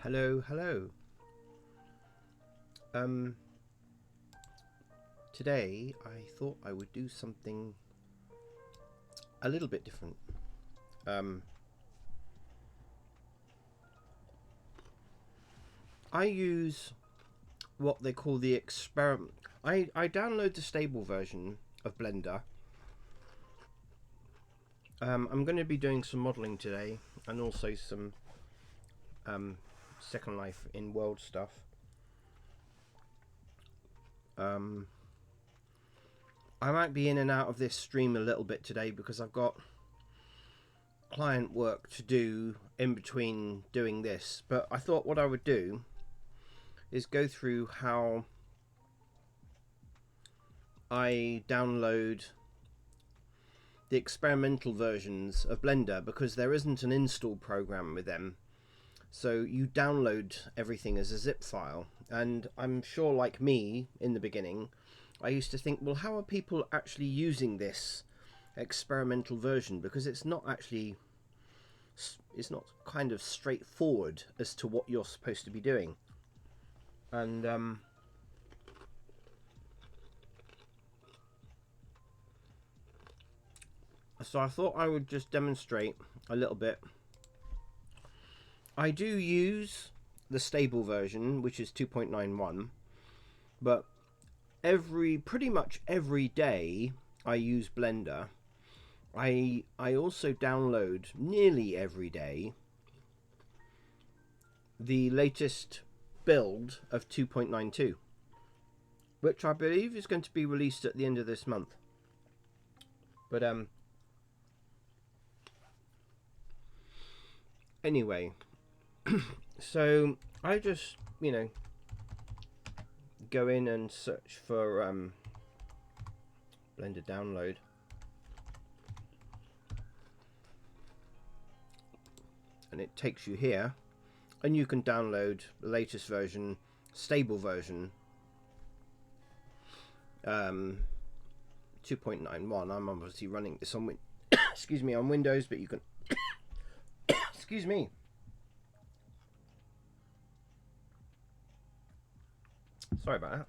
Hello, hello. Um, Today I thought I would do something a little bit different. Um, I use what they call the experiment. I download the stable version of Blender. I'm going to be doing some modeling today and also some Second Life in World stuff. I might be in and out of this stream a little bit today because I've got client work to do in between doing this, but I thought what I would do is go through how I download the experimental versions of Blender, because there isn't an install program with them, so you download everything as a zip file. And I'm sure, like me in the beginning, I used to think, well, how are people actually using this experimental version, because it's not kind of straightforward as to what you're supposed to be doing. And so I thought I would just demonstrate a little bit. I do use the stable version, which is 2.91, but pretty much every day I use Blender. I also download nearly every day the latest build of 2.92, which I believe is going to be released at the end of this month. But anyway, so I just, go in and search for Blender download. And it takes you here, and you can download the latest version, stable version, 2.91. I'm obviously running this on excuse me, on Windows, but you can excuse me. Sorry about that.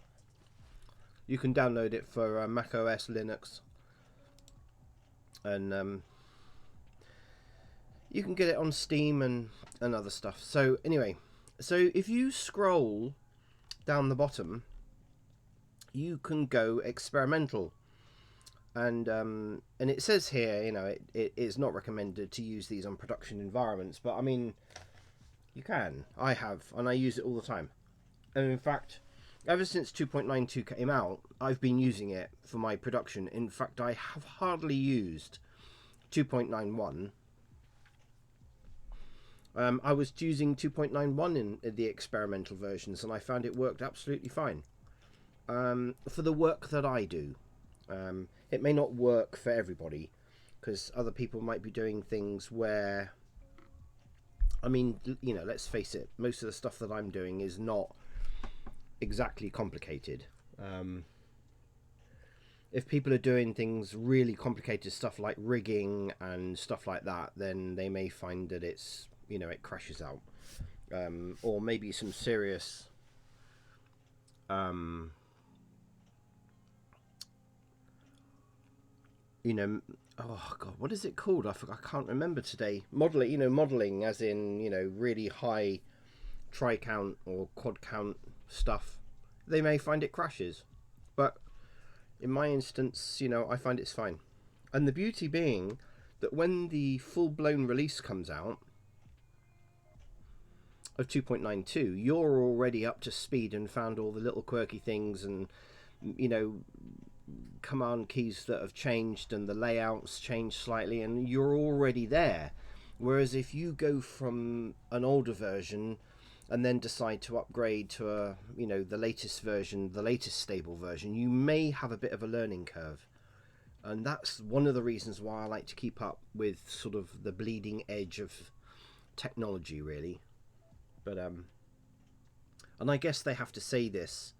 You can download it for Mac OS, Linux, and you can get it on Steam and other stuff. So anyway, so if you scroll down the bottom, you can go experimental, and it says here, it is not recommended to use these on production environments, but I mean, you can. I have, and I use it all the time. And in fact, ever since 2.92 came out, I've been using it for my production. In fact, I have hardly used 2.91. I was using 2.91 in the experimental versions, and I found it worked absolutely fine for the work that I do. It may not work for everybody, because other people might be doing things where, I mean, let's face it, most of the stuff that I'm doing is not exactly complicated. If people are doing things really complicated stuff like rigging and stuff like that, then they may find that it's, it crashes out, or maybe some serious oh god, what is it called? I can't remember today. Modeling as in, really high tri count or quad count stuff. They may find it crashes, but in my instance, I find it's fine. And the beauty being that when the full-blown release comes out of 2.92, you're already up to speed and found all the little quirky things and, command keys that have changed and the layouts changed slightly, and you're already there. Whereas if you go from an older version and then decide to upgrade to the latest version, the latest stable version, you may have a bit of a learning curve. And that's one of the reasons why I like to keep up with sort of the bleeding edge of technology, really. But and I guess they have to say this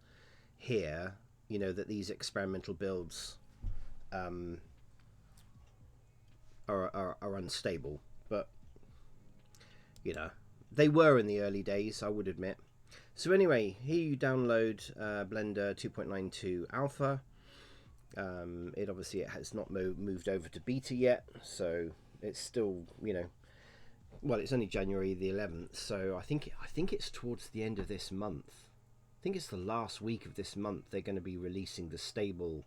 here, that these experimental builds are unstable, but They were in the early days, I would admit. So anyway, here you download Blender 2.92 Alpha. It has not moved over to beta yet, so it's still, you know, well, it's only January the 11th, so I think it's towards the end of this month. I think it's the last week of this month they're going to be releasing the stable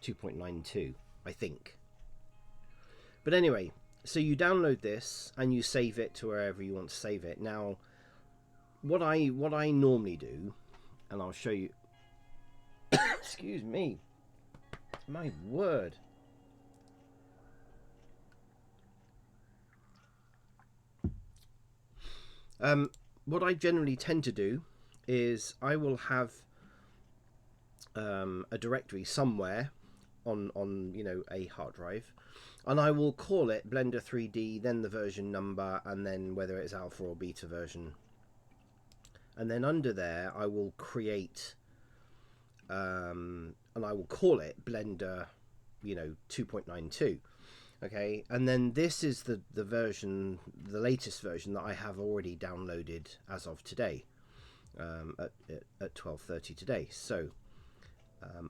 2.92, I think. But anyway, so you download this and you save it to wherever you want to save it. Now, what I normally do, and I'll show you. Excuse me. My word. What I generally tend to do is I will have a directory somewhere on you know, a hard drive, and I will call it Blender 3D, then the version number, and then whether it's alpha or beta version. And then under there I will create and I will call it Blender, you know, 2.92. Okay, and then this is the version, the latest version that I have already downloaded as of today, at 12:30 today. So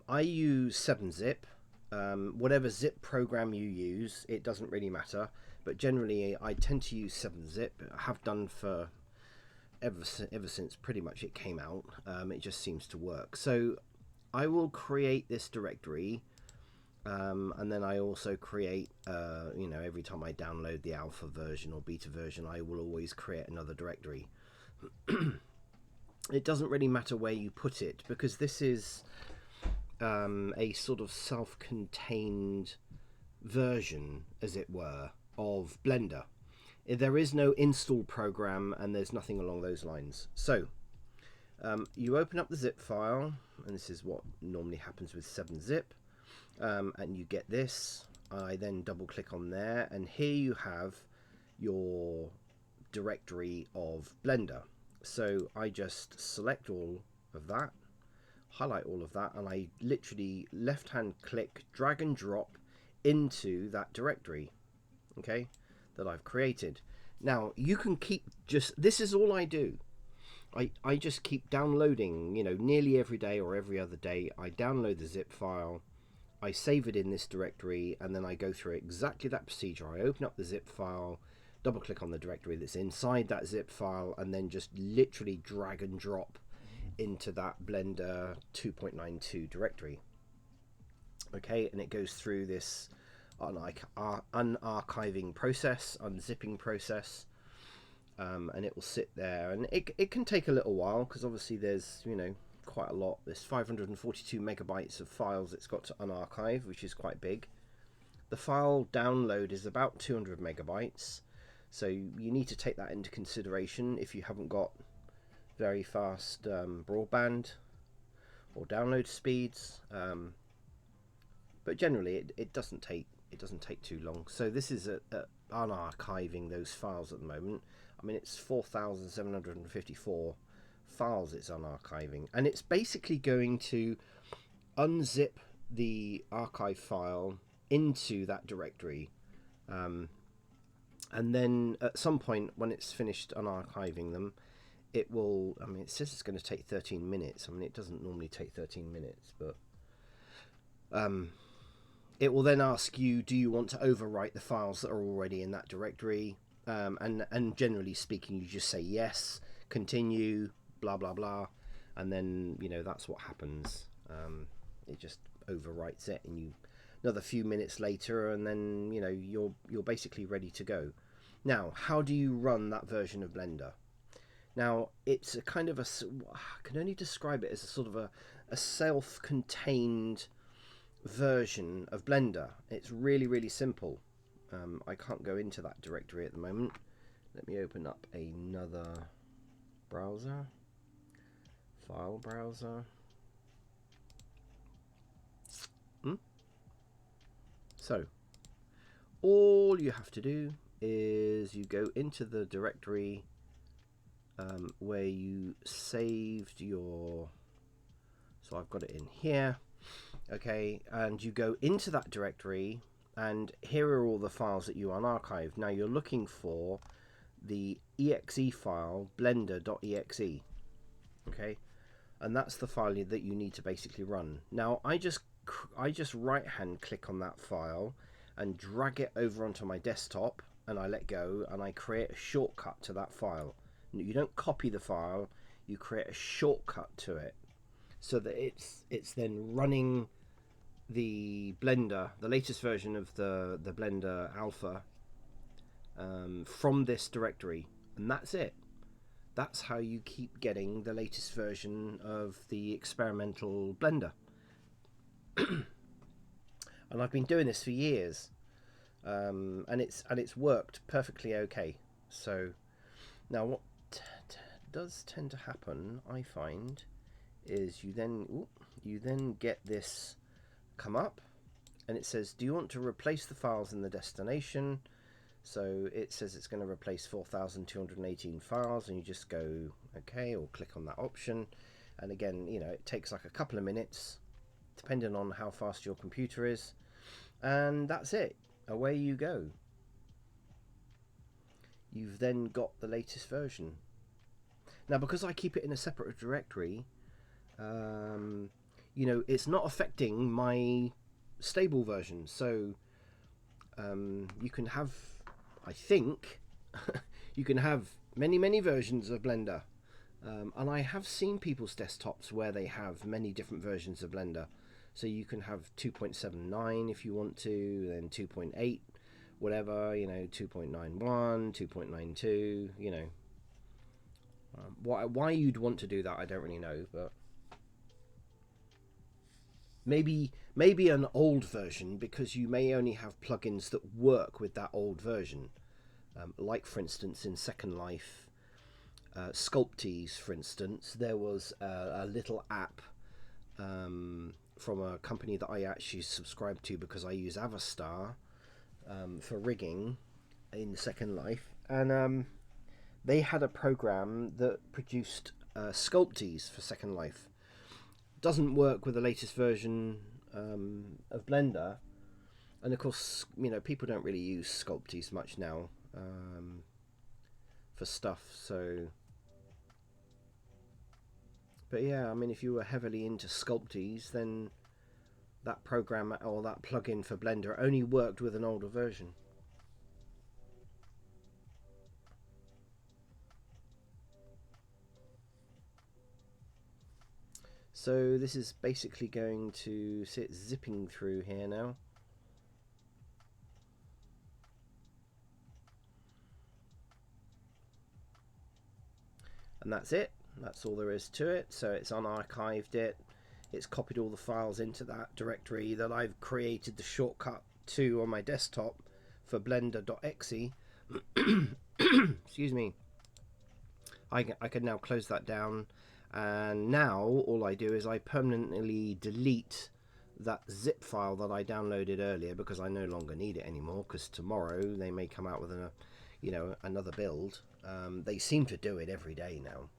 I use 7-zip. Whatever zip program you use, it doesn't really matter, but generally I tend to use 7-zip. I have done for ever since pretty much it came out. It just seems to work. So I will create this directory, and then I also create, you know, every time I download the alpha version or beta version, I will always create another directory. It doesn't really matter where you put it, because this is a sort of self-contained version, as it were, of Blender. There is no install program and there's nothing along those lines. So you open up the zip file, and this is what normally happens with 7-zip, and you get this. I then double click on there, and here you have your directory of Blender. So I just select all of that, highlight all of that, and I literally left hand click, drag and drop into that directory, okay, that I've created. Now you can keep this is all I do. I just keep downloading, you know, nearly every day or every other day. I download the zip file, I save it in this directory, and then I go through exactly that procedure. I open up the zip file, double click on the directory that's inside that zip file, and then just literally drag and drop into that Blender 2.92 directory. Okay, and it goes through this unarchiving process, unzipping process, and it will sit there, and it can take a little while, because obviously there's, you know, quite a lot. There's 542 megabytes of files it's got to unarchive, which is quite big. The file download is about 200 megabytes, so you need to take that into consideration if you haven't got very fast broadband or download speeds, but generally it doesn't take too long. So this is unarchiving those files at the moment. I mean, it's 4,754 files it's unarchiving, and it's basically going to unzip the archive file into that directory, and then at some point when it's finished unarchiving them, it will, I mean, it says it's going to take 13 minutes. I mean, it doesn't normally take 13 minutes, but it will then ask you, do you want to overwrite the files that are already in that directory? And generally speaking, you just say yes, continue, blah blah blah, and then, you know, that's what happens. It just overwrites it, and you another few minutes later, and then, you know, you're basically ready to go. Now, how do you run that version of Blender? Now, it's a kind of I can only describe it as a sort of a self-contained version of Blender. It's really, really simple. I can't go into that directory at the moment. Let me open up another browser, file browser. So, all you have to do is you go into the directory where you saved your, so I've got it in here, okay, and you go into that directory, and here are all the files that you unarchived. Now you're looking for the exe file, blender.exe. Okay, and that's the file that you need to basically run. Now I just right hand click on that file and drag it over onto my desktop, and I let go, and I create a shortcut to that file. You don't copy the file, you create a shortcut to it, so that it's then running the Blender, the latest version of the Blender Alpha, from this directory, and that's it. That's how you keep getting the latest version of the experimental Blender. And I've been doing this for years, and it's worked perfectly okay. So now what does tend to happen, I find, is you then get this come up, and it says, do you want to replace the files in the destination? So it says it's going to replace 4,218 files, and you just go okay, or click on that option. And again, you know, it takes like a couple of minutes depending on how fast your computer is, and that's it. Away you go. You've then got the latest version. Now, because I keep it in a separate directory, you know, it's not affecting my stable version. So you can have, I think, you can have many versions of Blender. And I have seen people's desktops where they have many different versions of Blender. So you can have 2.79 if you want to, then 2.8, whatever, you know, 2.91, 2.92, you know. Why you'd want to do that, I don't really know, but maybe an old version, because you may only have plugins that work with that old version. Like, for instance, in Second Life, Sculptease, for instance, there was a little app from a company that I actually subscribe to because I use Avastar for rigging in Second Life, and they had a program that produced Sculptease for Second Life. Doesn't work with the latest version of Blender, and of course, you know, people don't really use Sculptease much now for stuff, so. But yeah, I mean, if you were heavily into Sculptease, then that program or that plugin for Blender only worked with an older version. So this is basically going to sit zipping through here now. And that's it. That's all there is to it. So it's unarchived it. It's copied all the files into that directory that I've created the shortcut to on my desktop for blender.exe. Excuse me. I can now close that down, and now all I do is I permanently delete that zip file that I downloaded earlier, because I no longer need it anymore, because tomorrow they may come out with another build. They seem to do it every day now.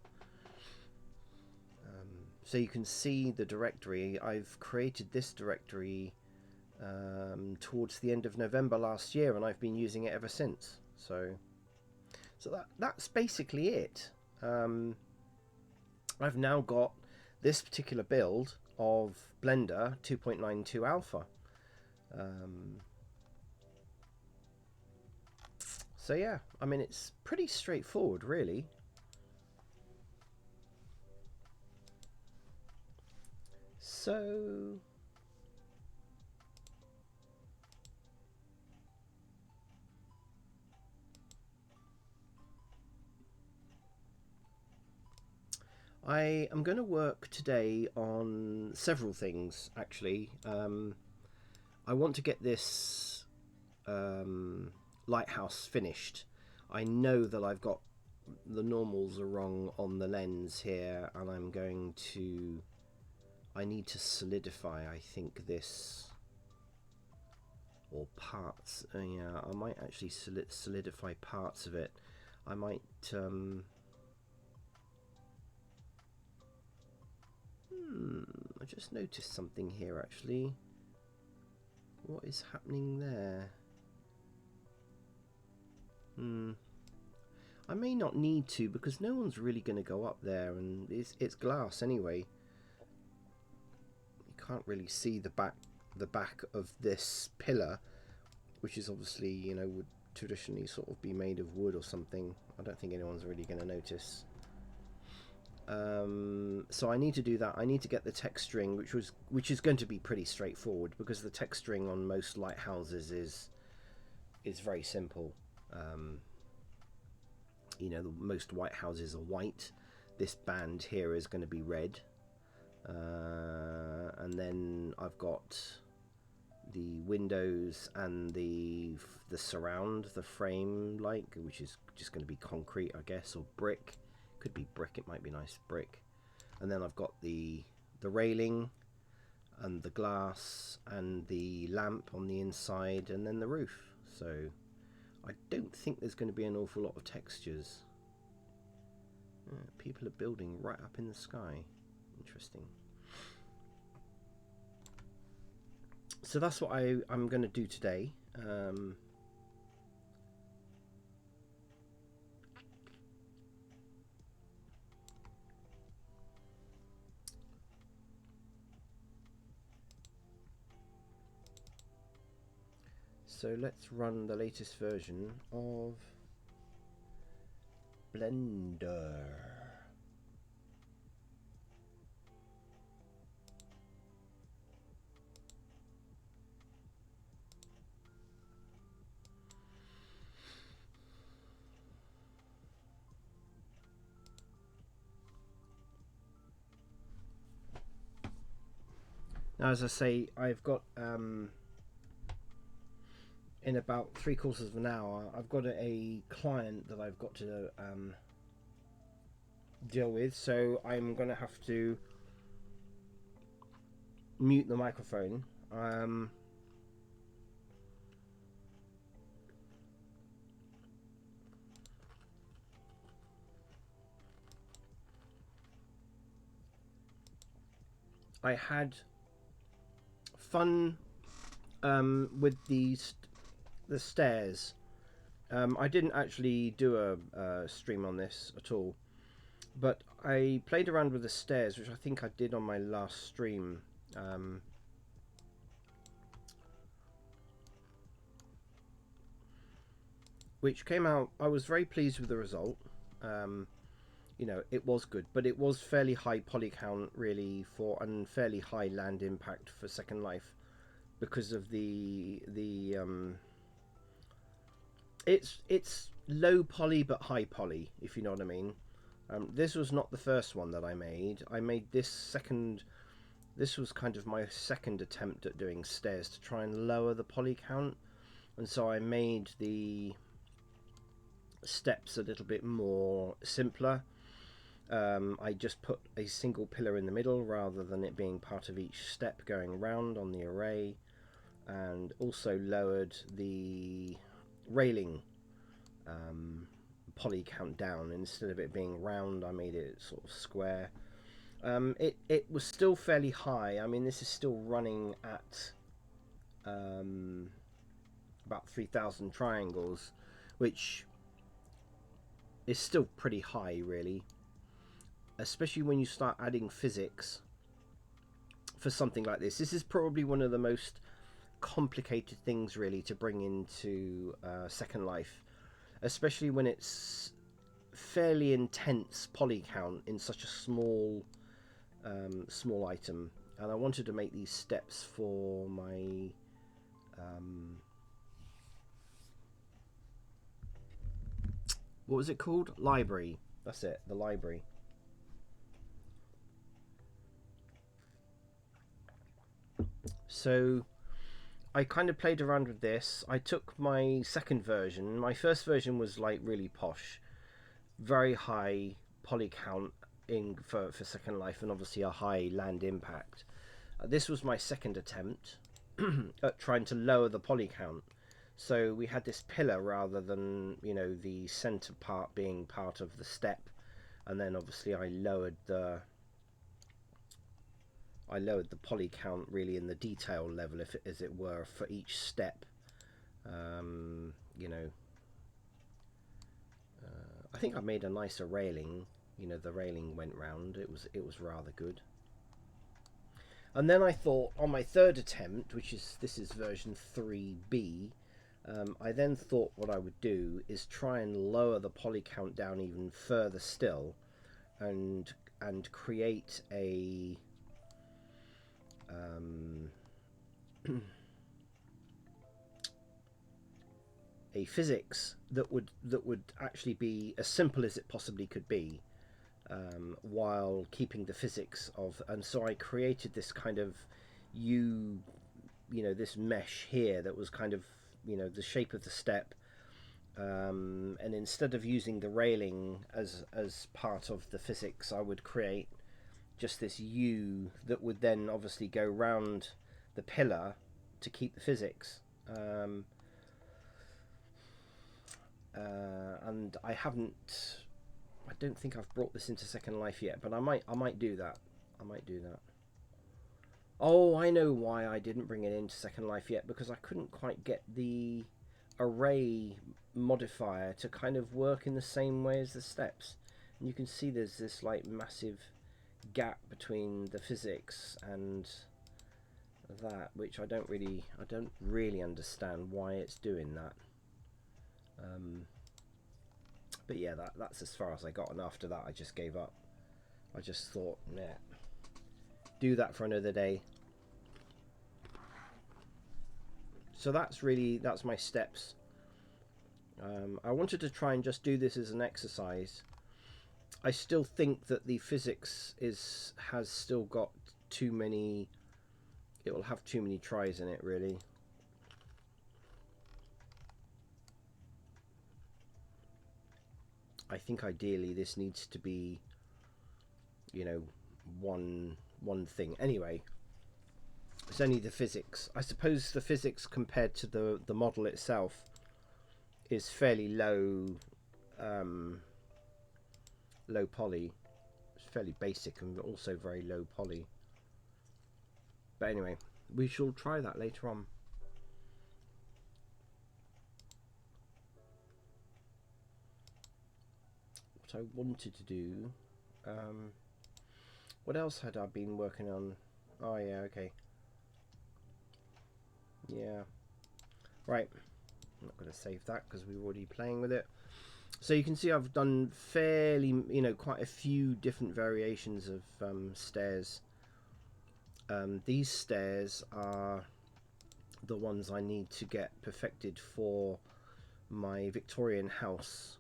So you can see the directory. I've created this directory towards the end of November last year, and I've been using it ever since. So that's basically it. I've now got this particular build of Blender 2.92 Alpha. So yeah, I mean, it's pretty straightforward, really. So I am going to work today on several things, actually. I want to get this lighthouse finished. I know that I've got the normals are wrong on the lens here, and I need to solidify, I think, this, or parts. Yeah, I might actually solidify parts of it. I might I just noticed something here, actually. What is happening there? I may not need to because no one's really going to go up there, and it's glass anyway. You can't really see the back of this pillar, which is obviously, you know, would traditionally sort of be made of wood or something. I don't think anyone's really going to notice. So I need to do that. I need to get the texturing, which is going to be pretty straightforward because the texturing on most lighthouses is very simple. You know, most white houses are white. This band here is going to be red, and then I've got the windows and the surround, the frame, like, which is just going to be concrete, I guess, or brick. Could be brick, it might be nice brick. And then I've got the railing and the glass and the lamp on the inside, and then the roof. So I don't think there's going to be an awful lot of textures. People are building right up in the sky. Interesting. So that's what I'm going to do today. So let's run the latest version of Blender. Now, as I say, I've got in about 3/4 of an hour, I've got a client that I've got to deal with, so I'm going to have to mute the microphone. I had fun with the stairs. I didn't actually do a stream on this at all, but I played around with the stairs, which I think I did on my last stream. Which came out, I was very pleased with the result. You know, it was good, but it was fairly high poly count really and fairly high land impact for Second Life because of it's low poly but high poly, if you know what I mean. This was not the first one that I made. I made this second. This was kind of my second attempt at doing stairs to try and lower the poly count, and so I made the steps a little bit more simpler. I just put a single pillar in the middle rather than it being part of each step going around on the array, and also lowered the railing poly count down. Instead of it being round, I made it sort of square. It was still fairly high. I mean, this is still running at about 3,000 triangles, which is still pretty high, really. Especially when you start adding physics for something like this. This is probably one of the most complicated things, really, to bring into Second Life. Especially when it's fairly intense poly count in such a small item. And I wanted to make these steps for my what was it called? Library. That's it, the library. So I kind of played around with this. I took my second version. My first version was like really posh, very high poly count for Second Life, and obviously a high land impact. This was my second attempt at trying to lower the poly count. So we had this pillar rather than, you know, the center part being part of the step, and then obviously I lowered the poly count really in the detail level, as it were, for each step. You know, I think I made a nicer railing. You know, the railing went round. It was rather good. And then I thought on my third attempt, which is this is version 3B, I then thought what I would do is try and lower the poly count down even further still, and create a physics that would actually be as simple as it possibly could be, while keeping the physics of. And so I created this kind of this mesh here that was kind of the shape of the step, and instead of using the railing as part of the physics, I would create just this U that would then obviously go round the pillar to keep the physics. And I don't think I've brought this into Second Life yet, but I might do that. Oh, I know why I didn't bring it into Second Life yet, because I couldn't quite get the array modifier to kind of work in the same way as the steps. And you can see there's this like massive gap between the physics and that, which I don't really understand why it's doing that. But yeah, that's as far as I got, and after that I just gave up. I just thought, nah, do that for another day. So that's my steps. I wanted to try and just do this as an exercise. I still think that the physics has still got too many. It will have too many tries in it, really. I think ideally this needs to be, one thing. Anyway, it's only the physics. I suppose the physics compared to the model itself is fairly low, low poly. It's fairly basic and also very low poly. But anyway, we shall try that later on. What I wanted to do, what else had I been working on? Oh yeah, okay. Yeah, right. I'm not going to save that because we were already playing with it. So you can see I've done fairly, quite a few different variations of stairs. These stairs are the ones I need to get perfected for my Victorian house.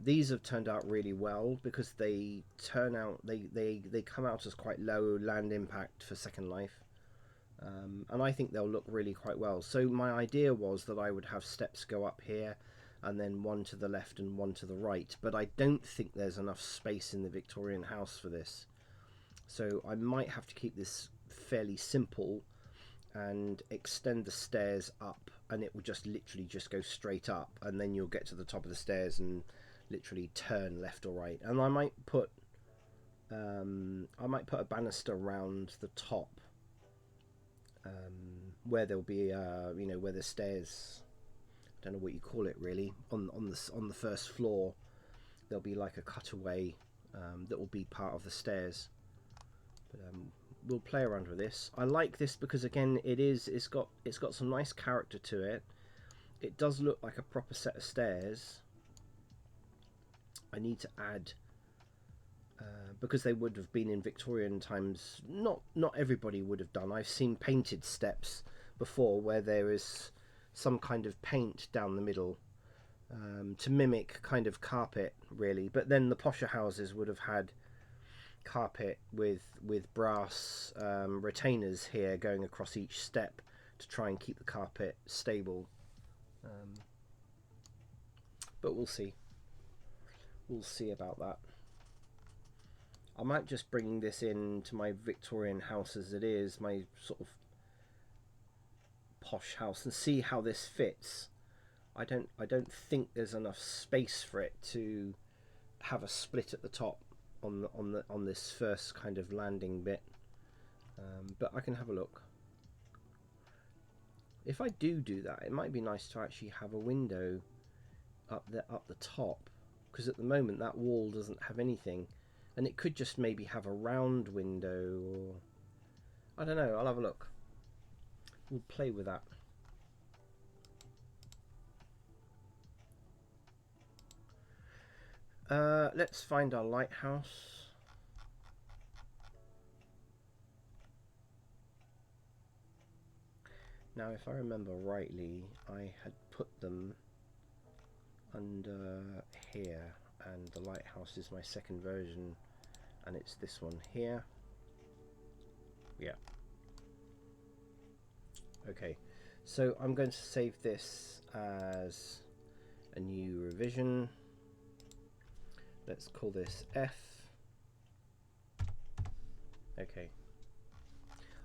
These have turned out really well because they turn out they come out as quite low land impact for Second Life, and I think they'll look really quite well. So my idea was that I would have steps go up here and then one to the left and one to the right, but I don't think there's enough space in the Victorian house for this, so I might have to keep this fairly simple and extend the stairs up, and it will just literally just go straight up, and then you'll get to the top of the stairs and literally turn left or right. And I might put a banister around the top, where there'll be where the stairs, I don't know what you call it really, on the first floor there'll be like a cutaway that will be part of the stairs. But we'll play around with this. I like this because again it's got some nice character to it. It does look like a proper set of stairs. I need to add, because they would have been in Victorian times, not everybody would have done. I've seen painted steps before where there is some kind of paint down the middle, to mimic kind of carpet really, but then the posher houses would have had carpet with brass retainers here going across each step to try and keep the carpet stable, but we'll see about that. I might just bring this into my Victorian house as it is, my sort of posh house, and see how this fits. I don't think there's enough space for it to have a split at the top on this first kind of landing bit, but I can have a look. If I do that, it might be nice to actually have a window up the top, because at the moment that wall doesn't have anything, and it could just maybe have a round window, or I don't know. I'll have a look. We'll play with that. Let's find our lighthouse. Now, if I remember rightly, I had put them under here, and the lighthouse is my second version, and it's this one here. Yeah. Okay, so I'm going to save this as a new revision. Let's call this F. Okay.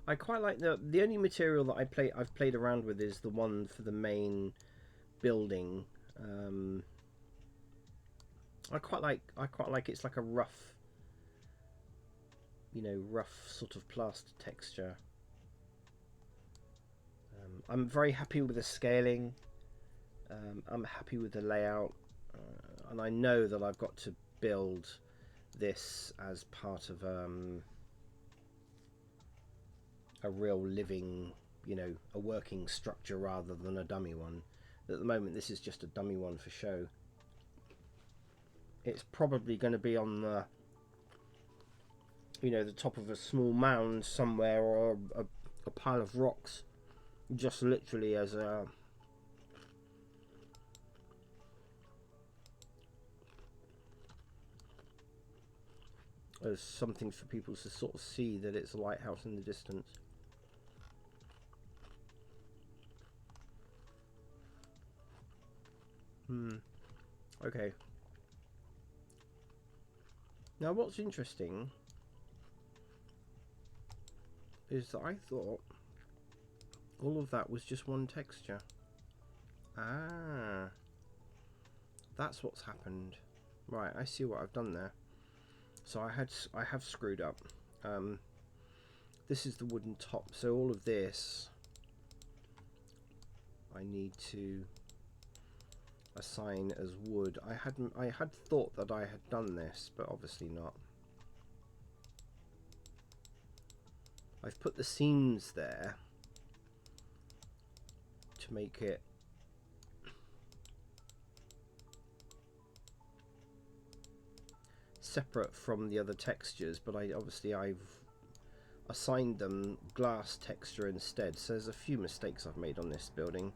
I quite like the only material that I've played around with is the one for the main building. I quite like it's like a rough, rough sort of plaster texture. I'm very happy with the scaling. I'm happy with the layout, and I know that I've got to build this as part of a real living, a working structure rather than a dummy one. At the moment, this is just a dummy one for show. It's probably going to be on the, the top of a small mound somewhere, or a pile of rocks, just literally as something for people to sort of see that it's a lighthouse in the distance. Okay. Now what's interesting is that I thought all of that was just one texture. Ah, that's what's happened. Right, I see what I've done there. So I have screwed up. This is the wooden top, so all of this I need to assign as wood. I had thought that I had done this, but obviously not. I've put the seams there to make it separate from the other textures, but I've assigned them glass texture instead, so there's a few mistakes I've made on this building.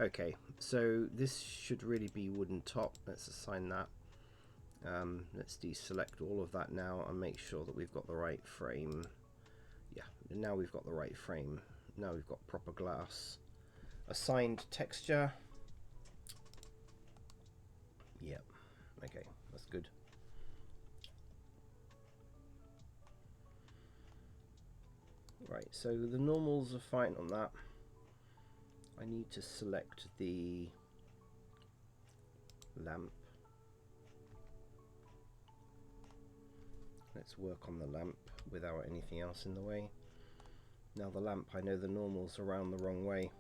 Okay, so this should really be wooden top. Let's assign that. Let's deselect all of that now and make sure that we've got the right frame. Yeah, now we've got the right frame. Now we've got proper glass. Assigned texture. Yep, okay, that's good. Right, so the normals are fine on that. I need to select the lamp. Let's work on the lamp without anything else in the way. Now the lamp, I know the normal's around the wrong way.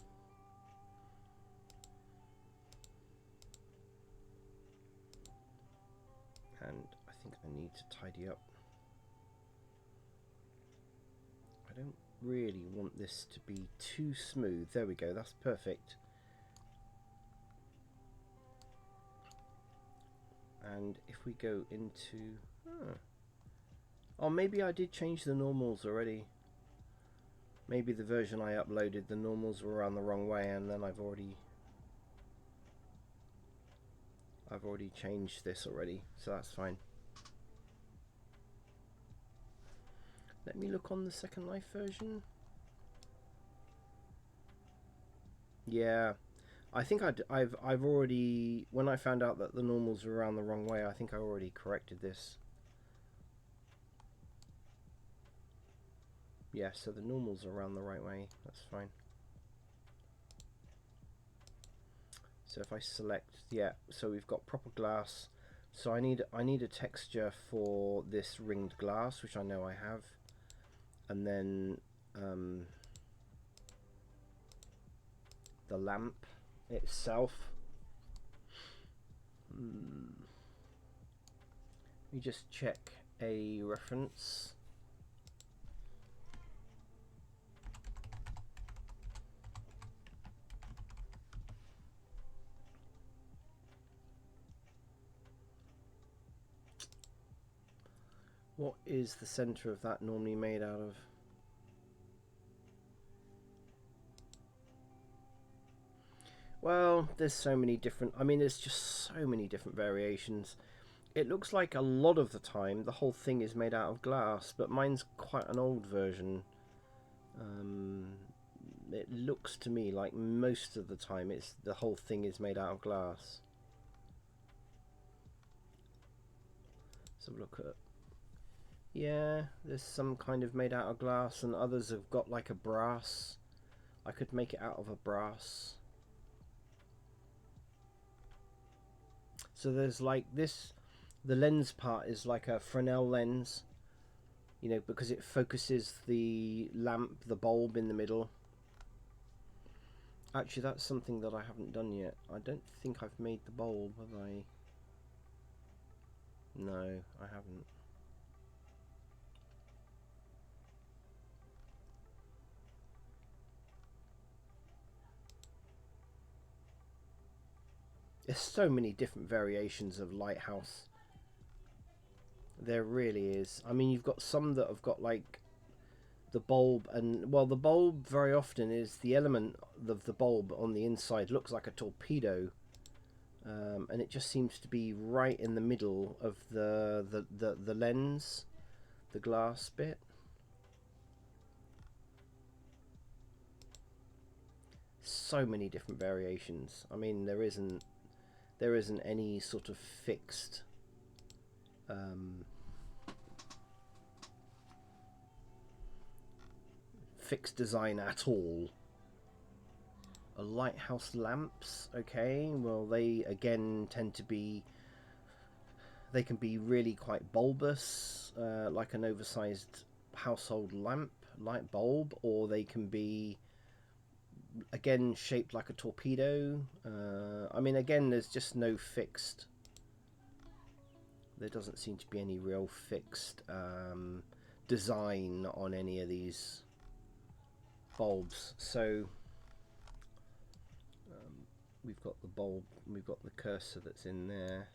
And I think I need to tidy up. I don't really want this to be too smooth. There we go, that's perfect. And if we go into... Oh, maybe I did change the normals already. Maybe the version I uploaded, the normals were around the wrong way, and then I've already changed this already, so that's fine. Let me look on the Second Life version. Yeah, I think I've already, when I found out that the normals were around the wrong way, I think I already corrected this. Yeah, so the normals are around the right way. That's fine. So if I select, yeah, so we've got proper glass. So I need a texture for this ringed glass, which I know I have, and then the lamp itself. Let me just check a reference. What is the center of that normally made out of? Well, there's so many different, I mean, there's just so many different variations. It looks like a lot of the time the whole thing is made out of glass, but mine's quite an old version. It looks to me like most of the time the whole thing is made out of glass. Let's have a look at, yeah, there's some kind of made out of glass, and others have got like a brass. I could make it out of a brass. So there's like this, the lens part is like a Fresnel lens, you know, because it focuses the lamp, the bulb in the middle. Actually, that's something that I haven't done yet. I don't think I've made the bulb, have I? No, I haven't. There's so many different variations of lighthouse. There really is. I mean, you've got some that have got like the bulb, and well, the bulb very often is the element of the bulb on the inside looks like a torpedo, and it just seems to be right in the middle of the lens, the glass bit. So many different variations. I mean, there isn't any sort of fixed fixed design at all. A lighthouse lamps, okay, well, they again tend to be, they can be really quite bulbous, like an oversized household lamp light bulb, or they can be again shaped like a torpedo. I mean, again, there's just no fixed, there doesn't seem to be any real fixed design on any of these bulbs. So we've got the bulb, we've got the cursor that's in there.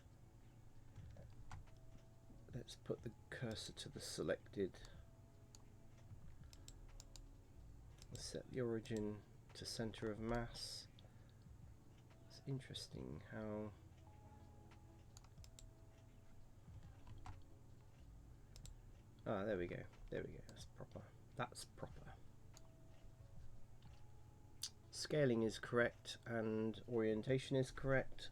Let's put the cursor to the selected. Let's set the origin to center of mass. It's interesting how there we go. There we go. That's proper. That's proper. Scaling is correct and orientation is correct.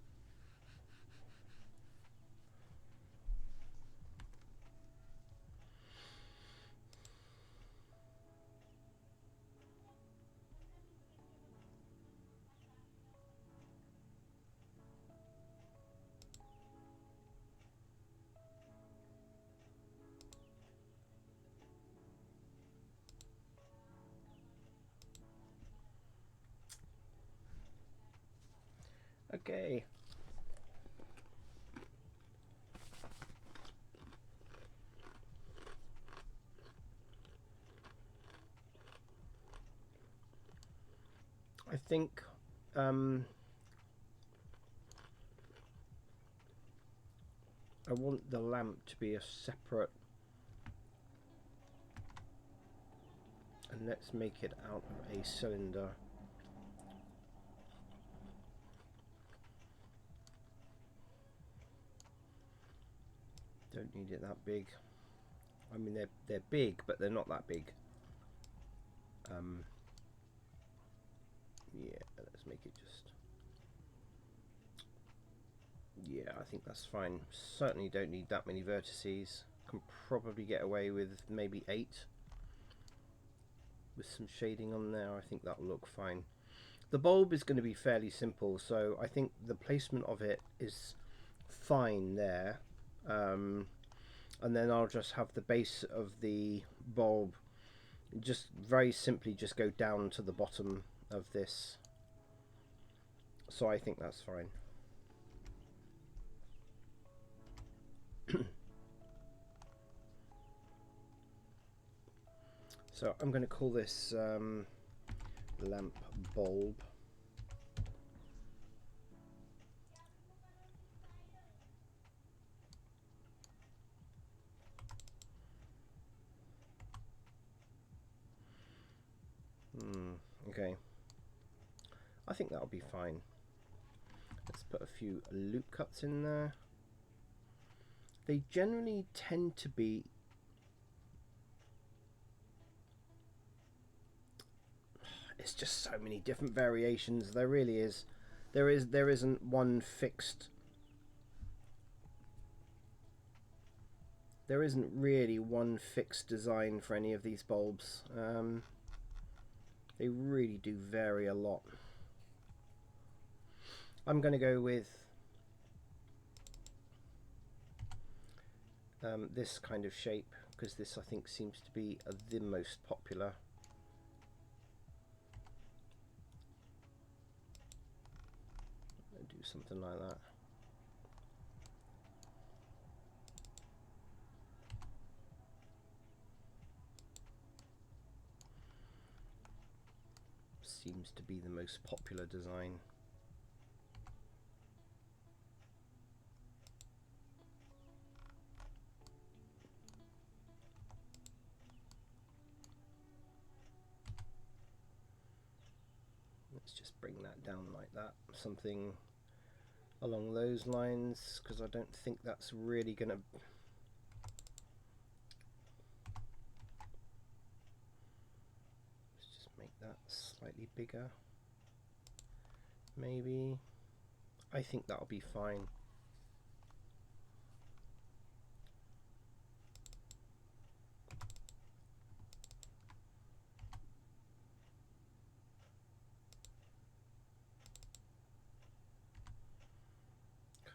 Okay. I think I want the lamp to be a separate, and let's make it out of a cylinder. Don't need it that big. I mean, they're big, but they're not that big. Yeah, let's make it just. Yeah, I think that's fine. Certainly don't need that many vertices. Can probably get away with maybe 8 with some shading on there. I think that'll look fine. The bulb is going to be fairly simple, so I think the placement of it is fine there. And then I'll just have the base of the bulb just very simply just go down to the bottom of this. So I think that's fine. So I'm going to call this lamp bulb. Okay. I think that'll be fine. Let's put a few loop cuts in there. They generally tend to be it's just so many different variations. There really is. There isn't one fixed. There isn't really one fixed design for any of these bulbs. They really do vary a lot. I'm going to go with this kind of shape because this I think seems to be the most popular. I'll do something like that. Seems to be the most popular design. Let's just bring that down like that. Something along those lines, because I don't think that's really going to... Let's just make that slightly bigger. Maybe. I think that'll be fine.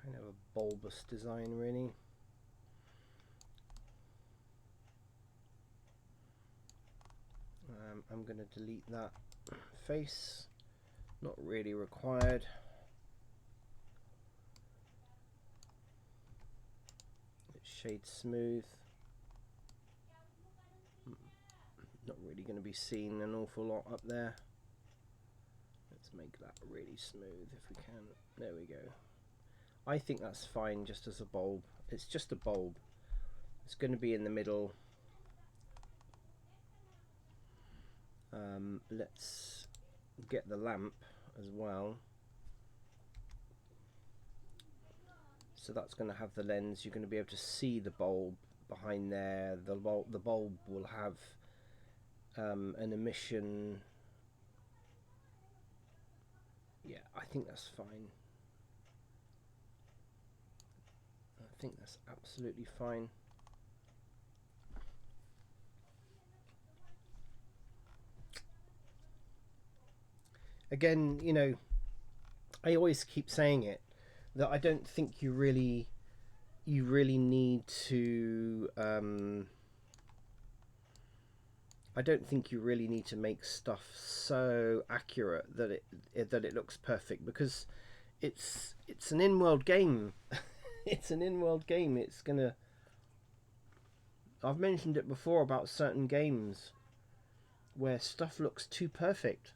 Kind of a bulbous design, really. I'm going to delete that face. Not really required. It's shade smooth. Not really going to be seen an awful lot up there. Let's make that really smooth if we can. There we go. I think that's fine just as a bulb. It's just a bulb. It's going to be in the middle. Let's get the lamp as well. So that's going to have the lens. You're going to be able to see the bulb behind there. The bulb will have an emission. Yeah, I think that's fine. I think that's absolutely fine. Again, you know, I always keep saying it, that I don't think you really need to I don't think you really need to make stuff so accurate that it looks perfect, because it's an in-world game. It's an in-world game. It's gonna... I've mentioned it before about certain games where stuff looks too perfect,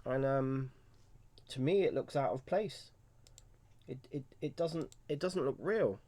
and to me it looks out of place. It doesn't look real.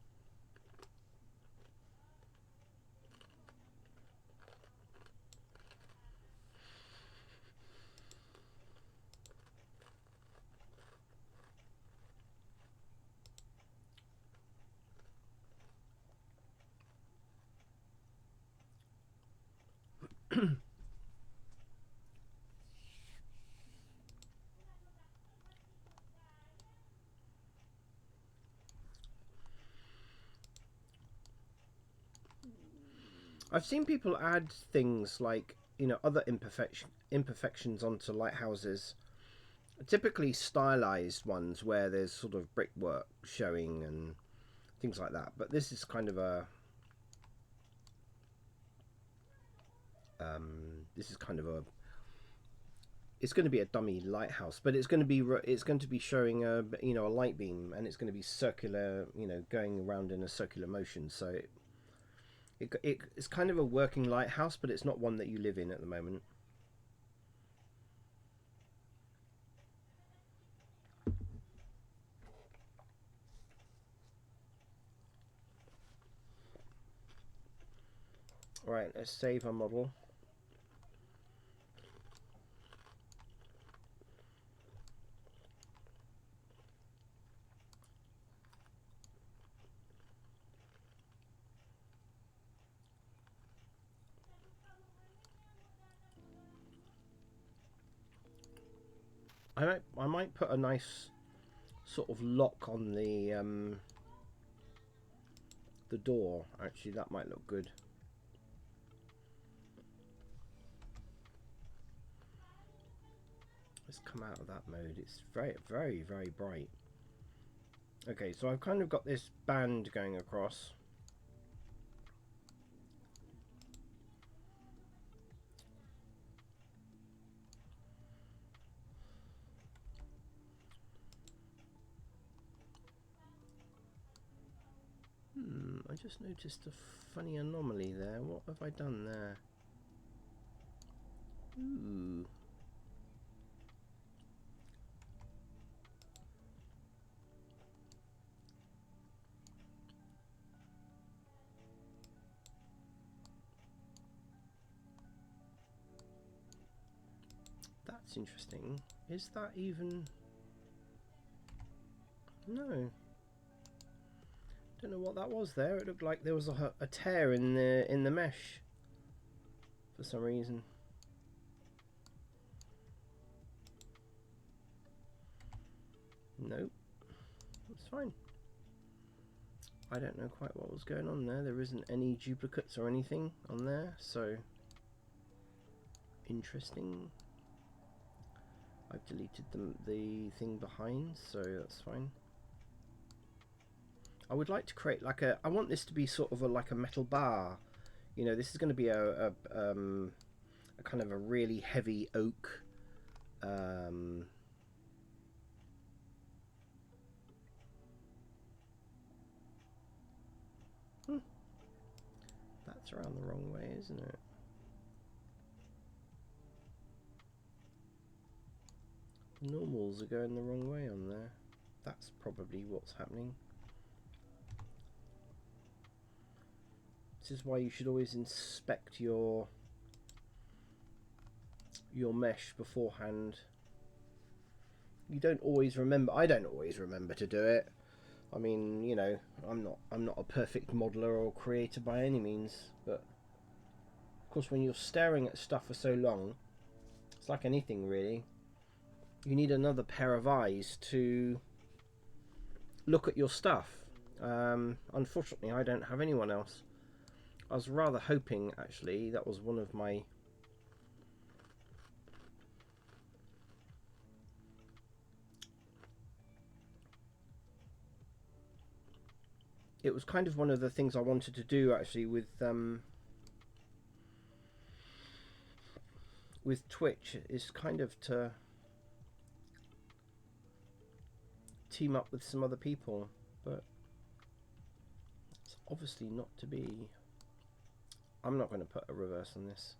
I've seen people add things like, you know, other imperfections onto lighthouses, typically stylized ones where there's sort of brickwork showing and things like that. But this is kind of a it's going to be a dummy lighthouse, but it's going to be showing a, you know, a light beam, and it's going to be circular, you know, going around in a circular motion. So it's kind of a working lighthouse, but it's not one that you live in at the moment. All right, let's save our model. I might put a nice sort of lock on the door. Actually, that might look good. Let's come out of that mode. It's very, very, very bright. Okay, so I've kind of got this band going across. I just noticed a funny anomaly there. What have I done there? Ooh. That's interesting. Is that even... No. Don't know what that was there. It looked like there was a tear in the mesh for some reason. Nope. That's fine. I don't know quite what was going on there. There isn't any duplicates or anything on there, so interesting. I've deleted the thing behind, so that's fine. I would like to create like a... I want this to be sort of like a metal bar. You know, this is going to be a kind of a really heavy oak. That's around the wrong way, isn't it? The normals are going the wrong way on there. That's probably what's happening. This is why you should always inspect your mesh beforehand. You don't always remember. I don't always remember to do it. I mean, you know, I'm not a perfect modeler or creator by any means, but of course when you're staring at stuff for so long, it's like anything really. You need another pair of eyes to look at your stuff. Unfortunately, I don't have anyone else. I was rather hoping, actually, that was one of my... It was kind of one of the things I wanted to do, actually, with Twitch, is kind of to team up with some other people, but it's obviously not to be. I'm not going to put a reverse on this.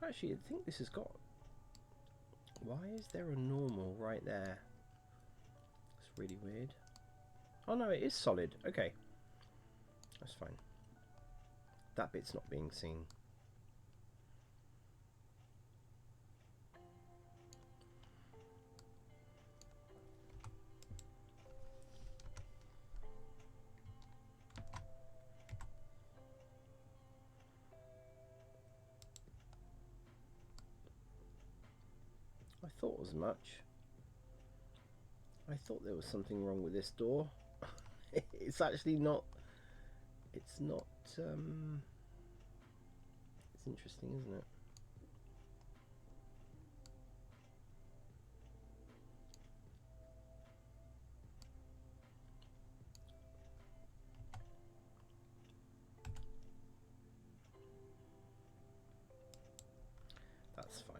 Actually, I think this has got... Why is there a normal right there? It's really weird. Oh no, it is solid. Okay. That's fine. That bit's not being seen. I thought as much. I thought there was something wrong with this door. It's actually not. It's not. It's interesting, isn't it? That's fine.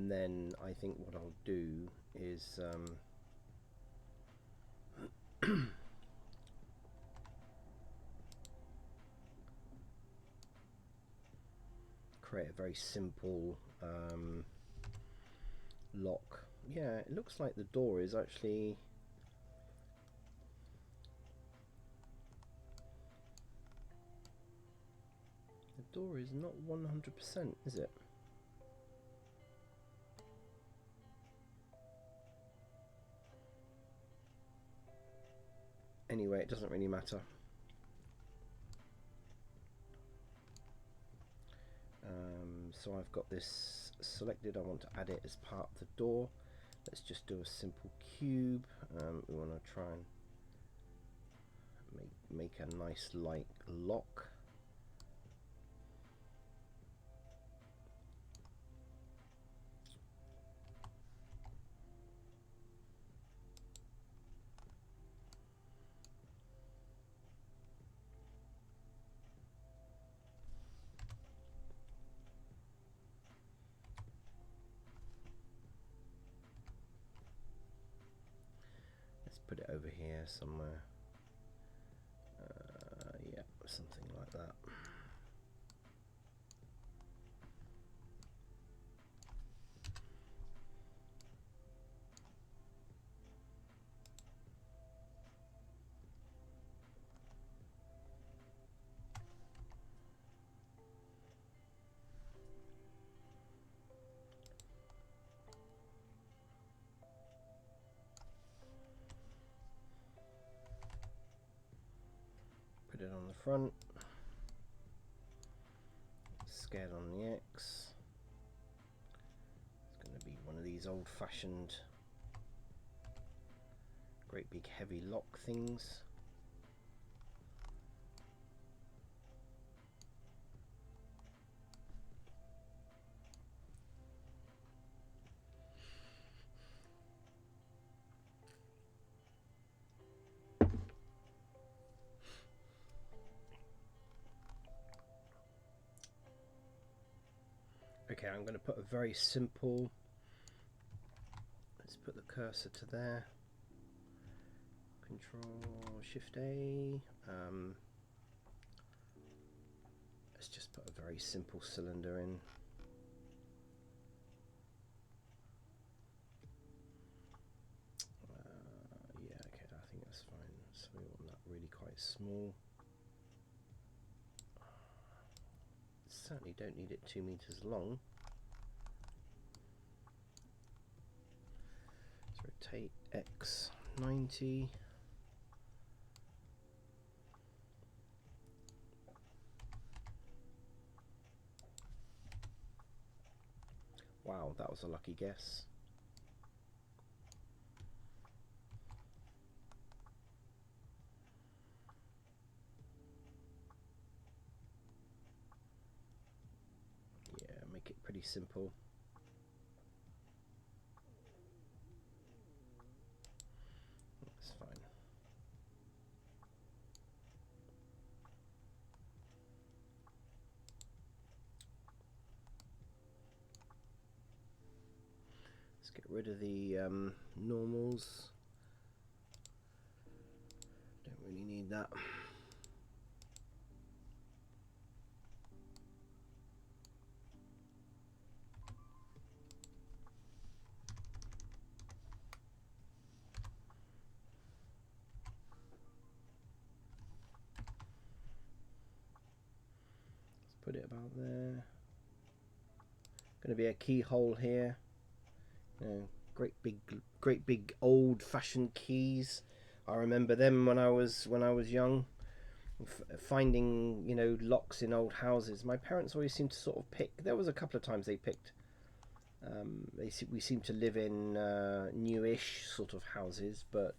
and then I think what I'll do is create a very simple lock. Yeah, it looks like the door is actually door is not 100%, is it? Anyway, it doesn't really matter. So I've got this selected. I want to add it as part of the door. Let's just do a simple cube. We want to try and make a nice light lock. Put it over here somewhere. Yeah, something like that. Put it on the front, scale on the X. It's going to be one of these old-fashioned, great big heavy lock things. Okay, I'm going to put a very simple, let's put the cursor to there, Control Shift A, let's just put a very simple cylinder in. Yeah, okay, I think that's fine, so we want that really quite small. Certainly don't need it 2 meters long. Let's rotate X 90. Wow, that was a lucky guess. Yeah, make it pretty simple. That's fine. Let's get rid of the normals. Don't really need that. Put it about there. Going to be a keyhole here. You know, great big old-fashioned keys. I remember them when I was young. Finding, you know, locks in old houses. My parents always seemed to sort of pick. There was a couple of times they picked. We seem to live in newish sort of houses, but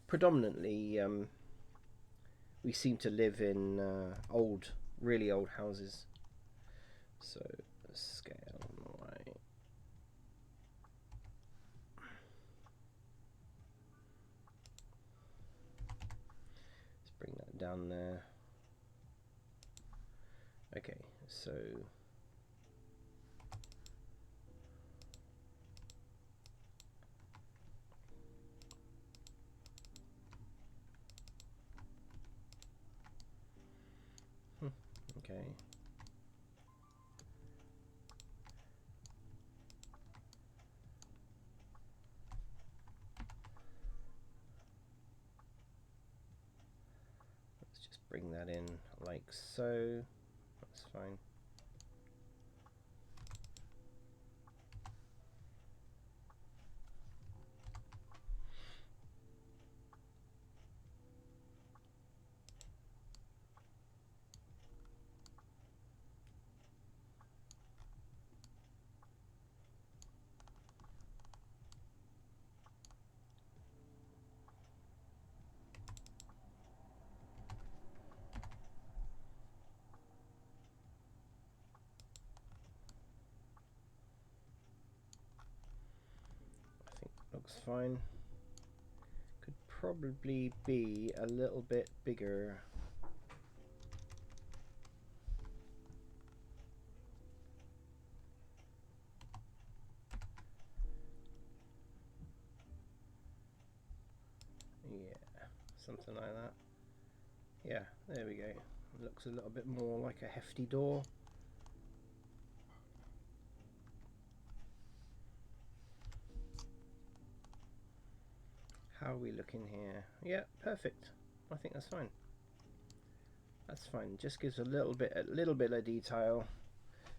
predominantly we seem to live in really old houses. So scale right. Let's bring that down there. Okay, so Okay. Let's just bring that in like so. That's fine. Looks fine. Could probably be a little bit bigger. Yeah, something like that. Yeah, there we go. Looks a little bit more like a hefty door. How are we looking here? Yeah, perfect. I think that's fine. That's fine. Just gives a little bit of detail.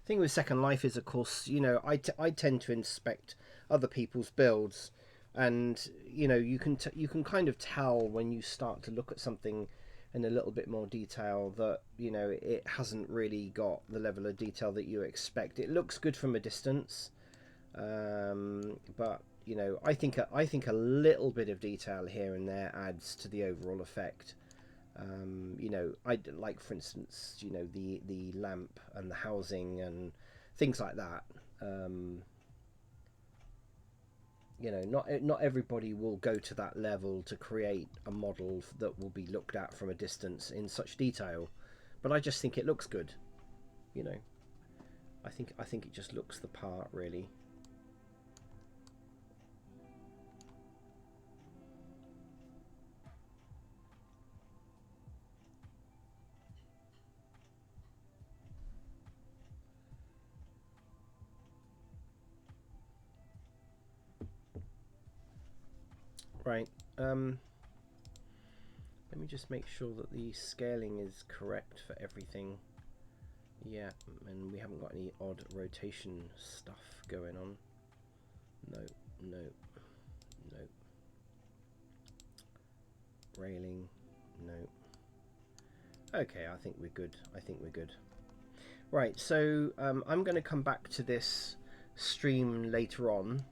Thing with Second Life is, of course, you know, I tend to inspect other people's builds, and you know, you can kind of tell when you start to look at something in a little bit more detail that, you know, it hasn't really got the level of detail that you expect. It looks good from a distance, but you know, I think a little bit of detail here and there adds to the overall effect. You know, I like, for instance, you know, the lamp and the housing and things like that. You know, not everybody will go to that level to create a model that will be looked at from a distance in such detail, but I just think it looks good. You know, I think it just looks the part, really. Right. Let me just make sure that the scaling is correct for everything. Yeah, and we haven't got any odd rotation stuff going on. No, no, no. Railing, no. Okay, I think we're good. Right, so I'm going to come back to this stream later on.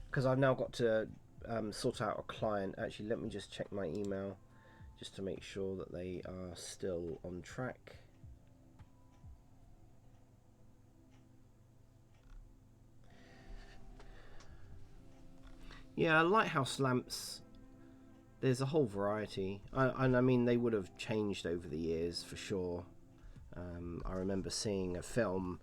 Because I've now got to sort out a client. Actually, let me just check my email just to make sure that they are still on track. Yeah, lighthouse lamps, there's a whole variety. And I mean, they would have changed over the years for sure. I remember seeing a film.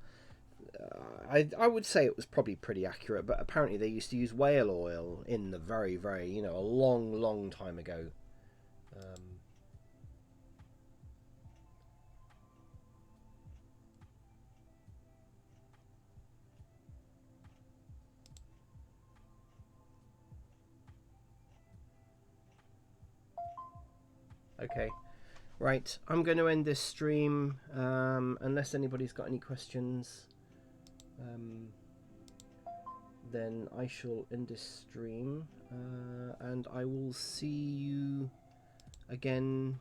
I would say it was probably pretty accurate, but apparently they used to use whale oil in the very, very, you know, a long, long time ago. Okay, right. I'm going to end this stream unless anybody's got any questions. Then I shall end this stream, and I will see you again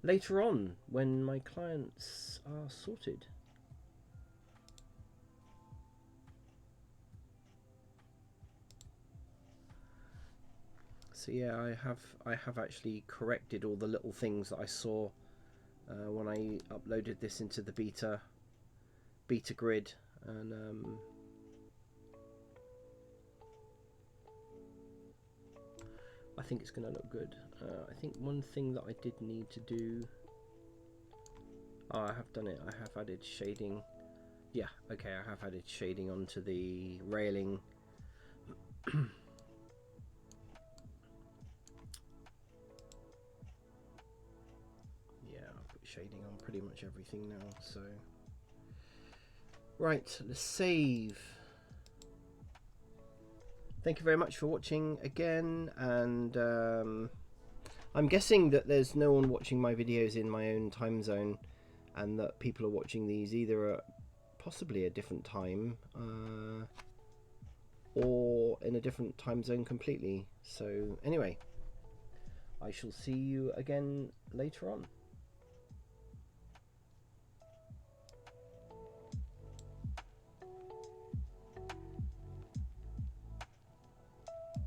later on when my clients are sorted. So yeah, I have actually corrected all the little things that I saw when I uploaded this into the beta grid, and I think it's going to look good. I think one thing that I did need to do, I have done it. I have added shading. Yeah, okay, I have added shading onto the railing. shading on pretty much everything now. So right, let's save. Thank you very much for watching again, and I'm guessing that there's no one watching my videos in my own time zone, and that people are watching these either at possibly a different time or in a different time zone completely. So anyway, I shall see you again later on.